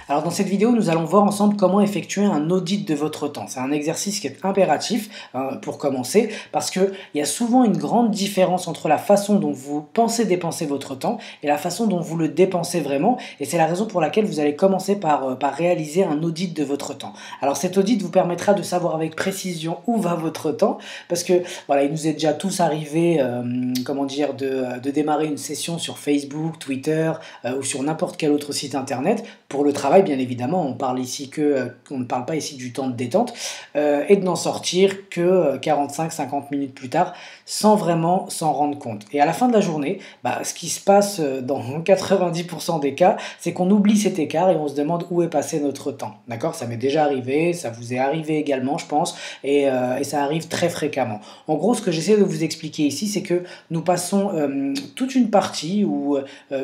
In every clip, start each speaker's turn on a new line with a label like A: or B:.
A: Alors dans cette vidéo, nous allons voir ensemble comment effectuer un audit de votre temps. C'est un exercice qui est impératif pour commencer parce qu'il y a souvent une grande différence entre la façon dont vous pensez dépenser votre temps et la façon dont vous le dépensez vraiment. Et c'est la raison pour laquelle vous allez commencer par réaliser un audit de votre temps. Alors cet audit vous permettra de savoir avec précision où va votre temps parce que voilà, il nous est déjà tous arrivé de démarrer une session sur Facebook, Twitter ou sur n'importe quel autre site internet pour le travail, bien évidemment, on ne parle pas ici du temps de détente, et de n'en sortir que 45-50 minutes plus tard, sans vraiment s'en rendre compte. Et à la fin de la journée, ce qui se passe dans 90% des cas, c'est qu'on oublie cet écart et on se demande où est passé notre temps. D'accord? Ça m'est déjà arrivé, ça vous est arrivé également, je pense, et ça arrive très fréquemment. En gros, ce que j'essaie de vous expliquer ici, c'est que nous passons toute une partie, ou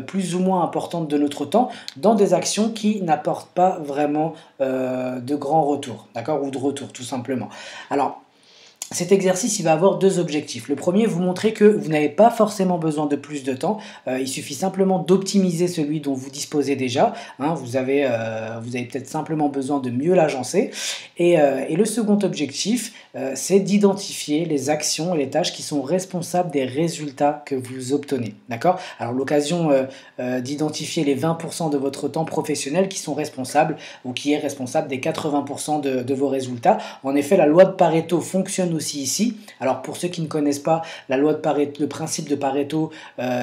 A: plus ou moins importante de notre temps, dans des actions qui n'apportent pas vraiment de grands retours, d'accord, ou de retour tout simplement. Alors, cet exercice, il va avoir deux objectifs. Le premier, vous montrer que vous n'avez pas forcément besoin de plus de temps. Il suffit simplement d'optimiser celui dont vous disposez déjà. Vous avez peut-être simplement besoin de mieux l'agencer. Et le second objectif, c'est d'identifier les actions et les tâches qui sont responsables des résultats que vous obtenez. D'accord? Alors, l'occasion d'identifier les 20% de votre temps professionnel qui sont responsables ou qui est responsable des 80% de vos résultats. En effet, la loi de Pareto fonctionne aussi ici. Alors pour ceux qui ne connaissent pas la loi de Pareto, le principe de Pareto,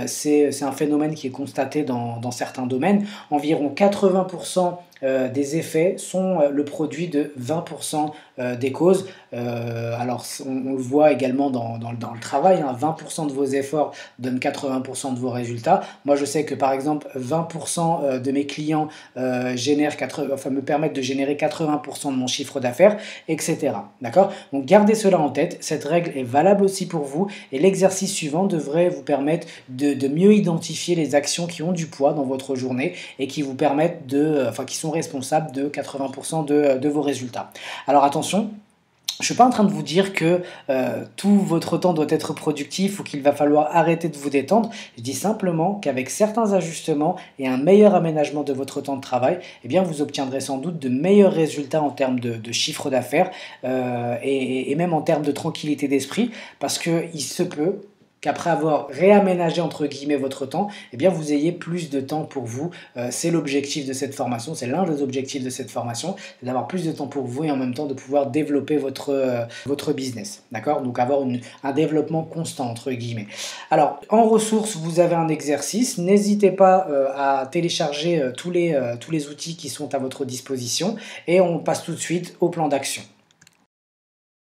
A: c'est un phénomène qui est constaté dans certains domaines. Environ 80% des effets sont le produit de 20% des causes. Alors on le voit également dans le travail, 20% de vos efforts donnent 80% de vos résultats. Moi je sais que par exemple 20% de mes clients me permettent de générer 80% de mon chiffre d'affaires, etc. D'accord? Donc gardez cela en tête, cette règle est valable aussi pour vous et l'exercice suivant devrait vous permettre de mieux identifier les actions qui ont du poids dans votre journée et qui vous permettent qui sont responsables de 80% de vos résultats. Alors attention, je ne suis pas en train de vous dire que tout votre temps doit être productif ou qu'il va falloir arrêter de vous détendre. Je dis simplement qu'avec certains ajustements et un meilleur aménagement de votre temps de travail, eh bien vous obtiendrez sans doute de meilleurs résultats en termes de chiffre d'affaires et même en termes de tranquillité d'esprit, parce qu'il se peut qu'après avoir réaménagé entre guillemets votre temps, eh bien vous ayez plus de temps pour vous. C'est l'objectif de cette formation, c'est l'un des objectifs de cette formation, c'est d'avoir plus de temps pour vous et en même temps de pouvoir développer votre business, d'accord? Donc avoir un développement constant entre guillemets. Alors en ressources, vous avez un exercice, n'hésitez pas à télécharger tous les outils qui sont à votre disposition et on passe tout de suite au plan d'action.